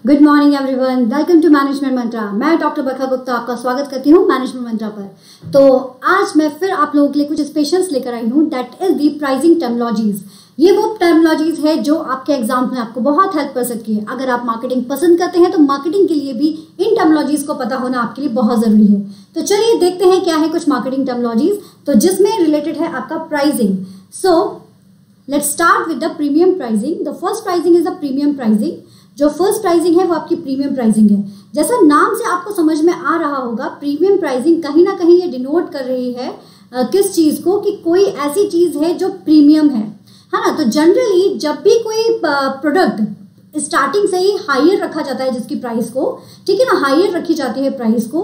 Good morning everyone, welcome to management mantra. मैं doctor बरखा गुप्ता आपका स्वागत करती हूँ मैनेजमेंट मंत्रा पर। तो आज मैं फिर आप लोगों के लिए कुछ स्पेशल्स लेकर आई हूँ, that is the pricing terminologies. ये वो टर्मिनोलॉजीज है जो आपके एग्जाम में आपको बहुत हेल्प कर सकती है। अगर आप मार्केटिंग पसंद करते हैं तो मार्केटिंग के लिए भी इन टर्मिनोलॉजीज को पता होना आपके लिए बहुत जरूरी है। तो चलिए देखते हैं क्या है कुछ मार्केटिंग टर्मिनोलॉजीज, तो जिसमें रिलेटेड है आपका pricing. So let's start with the premium pricing. The first pricing is the premium pricing. जो फर्स्ट प्राइसिंग है वो आपकी प्रीमियम प्राइसिंग है। जैसा नाम से आपको समझ में आ रहा होगा, प्रीमियम प्राइसिंग कहीं ना कहीं ये डिनोट कर रही है किस चीज को, कि कोई ऐसी चीज है जो प्रीमियम है ना। तो जनरली जब भी कोई प्रोडक्ट स्टार्टिंग से ही हायर रखा जाता है जिसकी प्राइस को, ठीक है ना, हायर रखी जाती है प्राइस को,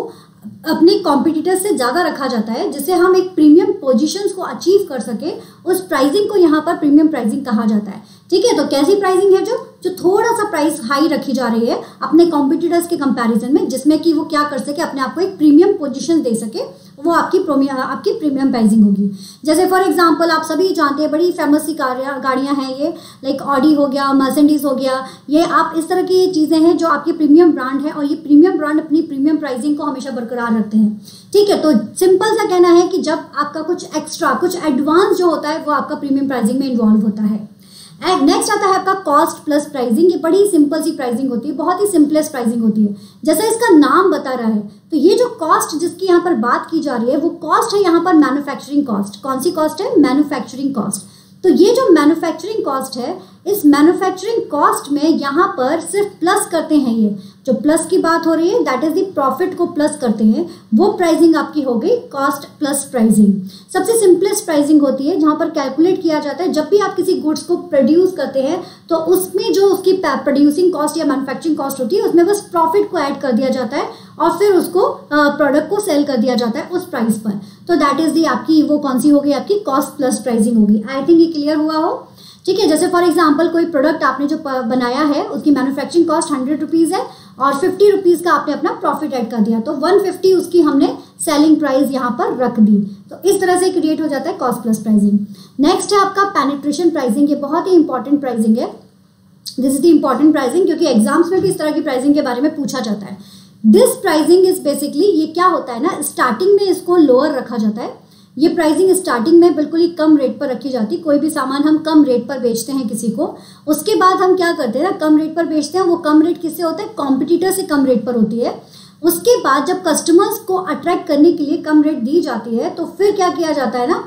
अपने कॉम्पिटिटर से ज़्यादा रखा जाता है, जिससे हम एक प्रीमियम पोजीशंस को अचीव कर सके, उस प्राइसिंग को यहाँ पर प्रीमियम प्राइसिंग कहा जाता है। ठीक है, तो कैसी प्राइसिंग है जो थोड़ा सा प्राइस हाई रखी जा रही है अपने कॉम्पिटिटर्स के कंपैरिजन में, जिसमें कि वो क्या कर सके, अपने आप को एक प्रीमियम पोजीशन दे सके, वो आपकी प्रीमियम प्राइसिंग होगी। जैसे फॉर एग्जांपल आप सभी जानते हैं बड़ी फेमस सी गाड़ियां हैं ये, लाइक ऑडी हो गया, मर्सिडीज हो गया, ये आप इस तरह की चीज़ें हैं जो आपकी प्रीमियम ब्रांड है, और ये प्रीमियम ब्रांड अपनी प्रीमियम प्राइसिंग को हमेशा बरकरार रखते हैं। ठीक है, तो सिंपल सा कहना है कि जब आपका कुछ एक्स्ट्रा, कुछ एडवांस जो होता है वो आपका प्रीमियम प्राइसिंग में इन्वॉल्व होता है। नेक्स्ट आता है आपका कॉस्ट प्लस प्राइसिंग। ये बड़ी सिंपल सी प्राइसिंग होती है, बहुत ही सिंपलेस्ट प्राइसिंग होती है, जैसा इसका नाम बता रहा है। तो ये जो कॉस्ट जिसकी यहाँ पर बात की जा रही है वो कॉस्ट है यहाँ पर मैन्युफैक्चरिंग कॉस्ट। कौन सी कॉस्ट है? Manufacturing cost. तो ये जो मैन्युफैक्चरिंग कॉस्ट है, इस मैन्युफैक्चरिंग कॉस्ट में यहाँ पर सिर्फ प्लस करते हैं, ये जो प्लस की बात हो रही है दैट इज द प्रॉफिट को प्लस करते हैं, वो प्राइसिंग आपकी हो गई कॉस्ट प्लस प्राइसिंग। सबसे सिंपलेस्ट प्राइसिंग होती है जहाँ पर कैलकुलेट किया जाता है, जब भी आप किसी गुड्स को प्रोड्यूस करते हैं तो उसमें जो उसकी प्रोड्यूसिंग कॉस्ट या मैन्युफैक्चरिंग कॉस्ट होती है उसमें बस प्रॉफिट को ऐड कर दिया जाता है और फिर उसको प्रोडक्ट को सेल कर दिया जाता है उस प्राइस पर। तो दैट इज दी आपकी वो कौन सी होगी, आपकी कॉस्ट प्लस प्राइसिंग होगी। आई थिंक ये क्लियर हुआ हो। ठीक है, जैसे फॉर एग्जांपल कोई प्रोडक्ट आपने जो बनाया है उसकी मैन्युफैक्चरिंग कॉस्ट 100 रुपीज़ है और 50 रुपीज़ का आपने अपना प्रॉफिट ऐड कर दिया, तो 150 उसकी हमने सेलिंग प्राइस यहाँ पर रख दी। तो इस तरह से क्रिएट हो जाता है कॉस्ट प्लस प्राइसिंग। नेक्स्ट है आपका पेनिट्रेशन प्राइसिंग। ये बहुत ही इंपॉर्टेंट प्राइसिंग है। This is the important pricing, क्योंकि एग्जाम्स में भी इस तरह की प्राइसिंग के बारे में पूछा जाता है। दिस प्राइसिंग इज बेसिकली, ये क्या होता है ना, स्टार्टिंग में इसको लोअर रखा जाता है। ये प्राइसिंग स्टार्टिंग में बिल्कुल ही कम रेट पर रखी जाती है। कोई भी सामान हम कम रेट पर बेचते हैं किसी को, उसके बाद हम क्या करते हैं ना, कम रेट पर बेचते हैं। वो कम रेट किससे होता है? कॉम्पिटिटर से कम रेट पर होती है। उसके बाद जब कस्टमर्स को अट्रैक्ट करने के लिए कम रेट दी जाती है, तो फिर क्या किया जाता है ना,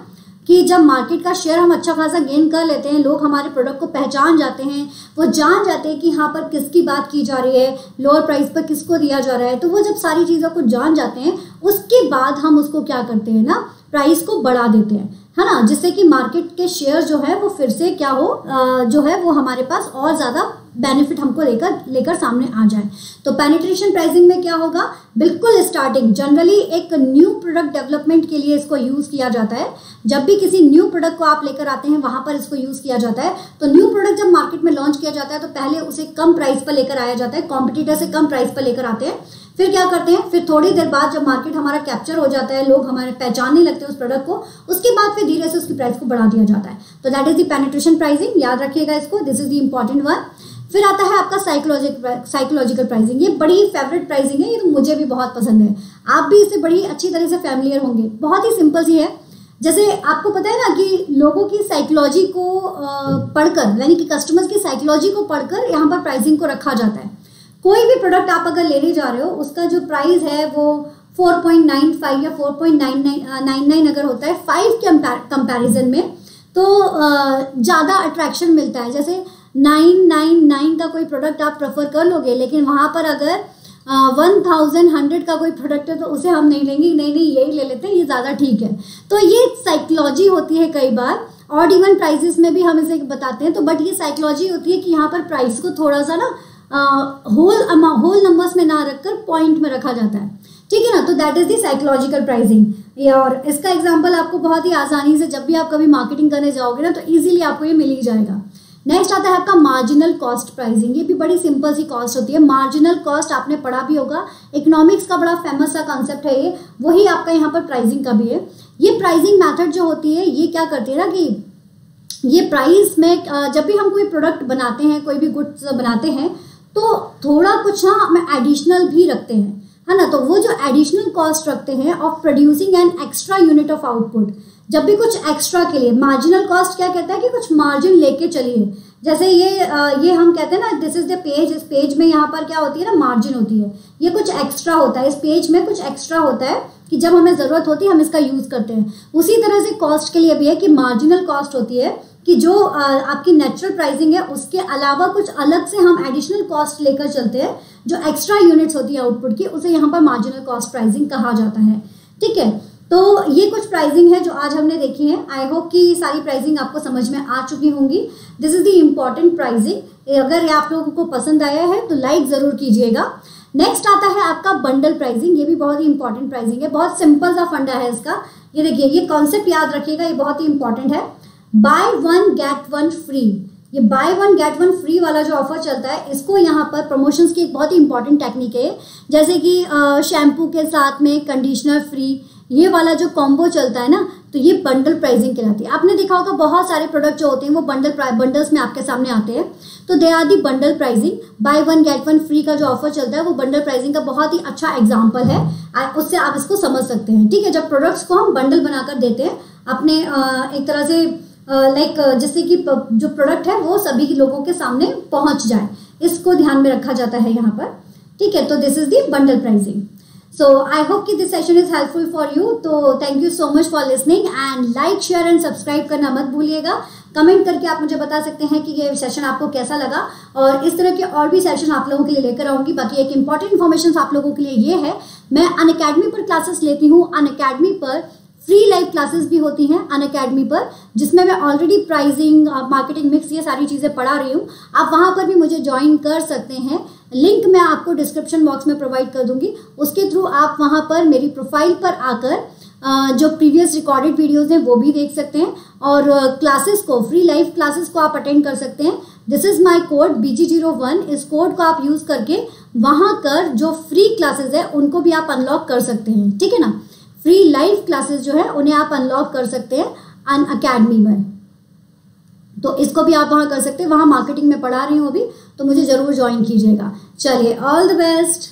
कि जब मार्केट का शेयर हम अच्छा खासा गेन कर लेते हैं, लोग हमारे प्रोडक्ट को पहचान जाते हैं, वो जान जाते हैं कि यहाँ पर किसकी बात की जा रही है, लोअर प्राइस पर किसको दिया जा रहा है। तो वो जब सारी चीज़ों को जान जाते हैं, उसके बाद हम उसको क्या करते हैं ना, प्राइस को बढ़ा देते हैं, है ना, जिससे कि मार्केट के शेयर जो है वो फिर से क्या हो, जो है वो हमारे पास और ज़्यादा बेनिफिट हमको लेकर सामने आ जाए। तो पेनिट्रेशन प्राइसिंग में क्या होगा, बिल्कुल स्टार्टिंग, जनरली एक न्यू प्रोडक्ट डेवलपमेंट के लिए इसको यूज़ किया जाता है। जब भी किसी न्यू प्रोडक्ट को आप लेकर आते हैं वहाँ पर इसको यूज़ किया जाता है। तो न्यू प्रोडक्ट जब मार्केट में लॉन्च किया जाता है तो पहले उसे कम प्राइस पर लेकर आया जाता है, कॉम्पिटिटर से कम प्राइस पर लेकर आते हैं। फिर क्या करते हैं, फिर थोड़ी देर बाद जब मार्केट हमारा कैप्चर हो जाता है, लोग हमारे पहचानने लगते हैं उस प्रोडक्ट को, उसके बाद फिर धीरे से उसकी प्राइस को बढ़ा दिया जाता है। तो that is the penetration pricing, याद रखिएगा इसको, this is the important one. फिर आता है आपका साइकोलॉजिकल प्राइसिंग। ये बड़ी फेवरेट प्राइसिंग है, ये तो मुझे भी बहुत पसंद है, आप भी इससे बड़ी अच्छी तरह से फैमिलियर होंगे। बहुत ही सिंपल सी है। जैसे आपको पता है ना कि लोगों की साइकोलॉजी को पढ़कर, यानी कि कस्टमर्स की साइकोलॉजी को पढ़कर यहाँ पर प्राइसिंग को रखा जाता है। कोई भी प्रोडक्ट आप अगर लेने जा रहे हो, उसका जो प्राइस है वो 4.95 या 4.99 अगर होता है 5 के कंपैरिजन में, तो ज़्यादा अट्रैक्शन मिलता है। जैसे 999 का कोई प्रोडक्ट आप प्रेफर कर लोगे, लेकिन वहाँ पर अगर 1100 का कोई प्रोडक्ट है तो उसे हम नहीं लेंगे, नहीं यही ले लेते हैं, ये ज़्यादा ठीक है। तो ये साइकोलॉजी होती है कई बार, और इवन प्राइसेस में भी हम इसे बताते हैं। तो बट ये साइकोलॉजी होती है कि यहाँ पर प्राइस को थोड़ा सा ना होल नंबर्स में ना रखकर पॉइंट में रखा जाता है। ठीक है ना, तो that is the psychological pricing. और इसका एग्जांपल आपको बहुत ही आसानी से, जब भी आप कभी मार्केटिंग करने जाओगे ना, तो इजीली आपको ये मिल ही जाएगा। नेक्स्ट आता है आपका मार्जिनल कॉस्ट प्राइसिंग। ये भी बड़ी सिंपल सी कॉस्ट होती है। मार्जिनल कॉस्ट आपने पढ़ा भी होगा, इकोनॉमिक्स का बड़ा फेमस सा कॉन्सेप्ट है ये, वही आपका यहाँ पर प्राइसिंग का भी है। ये प्राइसिंग मैथड जो होती है, ये क्या करती है ना कि ये प्राइस में, जब भी हम कोई प्रोडक्ट बनाते हैं, कोई भी गुड्स बनाते हैं, तो थोड़ा कुछ ना हम एडिशनल भी रखते हैं, है ना। तो वो जो एडिशनल कॉस्ट रखते हैं of producing an extra unit of output, जब भी कुछ एक्स्ट्रा के लिए मार्जिनल कॉस्ट क्या कहता है कि कुछ मार्जिन लेके चलिए। जैसे ये हम कहते हैं ना, दिस इज द पेज, इस पेज में यहाँ पर क्या होती है ना, मार्जिन होती है, ये कुछ एक्स्ट्रा होता है, इस पेज में कुछ एक्स्ट्रा होता है कि जब हमें ज़रूरत होती है हम इसका यूज़ करते हैं। उसी तरह से कॉस्ट के लिए भी है कि मार्जिनल कॉस्ट होती है कि जो आपकी नेचुरल प्राइसिंग है उसके अलावा कुछ अलग से हम एडिशनल कॉस्ट लेकर चलते हैं, जो एक्स्ट्रा यूनिट्स होती है आउटपुट की, उसे यहाँ पर मार्जिनल कॉस्ट प्राइसिंग कहा जाता है। ठीक है, तो ये कुछ प्राइसिंग है जो आज हमने देखी है। आई होप कि सारी प्राइसिंग आपको समझ में आ चुकी होंगी। This is the important pricing. अगर ये आप लोगों को पसंद आया है तो लाइक ज़रूर कीजिएगा। नेक्स्ट आता है आपका बंडल प्राइसिंग। ये भी बहुत ही इंपॉर्टेंट प्राइसिंग है, बहुत सिंपल सा फंडा है इसका। ये देखिए, ये कॉन्सेप्ट याद रखिएगा, ये बहुत ही इंपॉर्टेंट है। Buy one get one free, ये buy one get one free वाला जो ऑफर चलता है, इसको यहाँ पर प्रमोशंस की एक बहुत ही इंपॉर्टेंट टेक्निक है। जैसे कि शैम्पू के साथ में कंडीशनर फ्री, ये वाला जो कॉम्बो चलता है ना, तो ये बंडल प्राइसिंग कहलाती है। आपने देखा होगा बहुत सारे प्रोडक्ट जो होते हैं वो बंडल्स में आपके सामने आते हैं, तो they are the bundle pricing. Buy one get one free का जो ऑफर चलता है वो बंडल प्राइसिंग का बहुत ही अच्छा एग्जाम्पल है, उससे आप इसको समझ सकते हैं। ठीक है, जब प्रोडक्ट्स को हम बंडल बनाकर देते हैं अपने एक तरह से लाइक जिससे कि जो प्रोडक्ट है वो सभी लोगों के सामने पहुंच जाए, इसको ध्यान में रखा जाता है यहाँ पर। ठीक है, तो this is the bundle pricing. So I hope कि this session is helpful for you. तो thank you so much for listening and like, share and subscribe करना मत भूलिएगा। कमेंट करके आप मुझे बता सकते हैं कि ये सेशन आपको कैसा लगा, और इस तरह के और भी सेशन आप लोगों के लिए लेकर आऊंगी। बाकी एक इंपॉर्टेंट इन्फॉर्मेशन आप लोगों के लिए ये है, मैं अनअकैडमी पर क्लासेस लेती हूँ। अनअकैडमी पर फ्री लाइव क्लासेस भी होती हैं अनअकैडमी पर, जिसमें मैं ऑलरेडी प्राइसिंग, मार्केटिंग मिक्स, ये सारी चीज़ें पढ़ा रही हूँ। आप वहाँ पर भी मुझे ज्वाइन कर सकते हैं। लिंक मैं आपको डिस्क्रिप्शन बॉक्स में प्रोवाइड कर दूंगी, उसके थ्रू आप वहाँ पर मेरी प्रोफाइल पर आकर जो प्रीवियस रिकॉर्डेड वीडियोज़ हैं वो भी देख सकते हैं, और क्लासेस को, फ्री लाइव क्लासेस को आप अटेंड कर सकते हैं। This is my code BG01। इस कोड को आप यूज़ करके वहाँ कर जो फ्री क्लासेस है उनको भी आप अनलॉक कर सकते हैं। ठीक है ना, फ्री लाइव क्लासेस जो है उन्हें आप अनलॉक कर सकते हैं अनअकैडमी में, तो इसको भी आप वहाँ कर सकते हैं। वहाँ मार्केटिंग में पढ़ा रही हूँ अभी, तो मुझे ज़रूर ज्वाइन कीजिएगा। चलिए, ऑल द बेस्ट।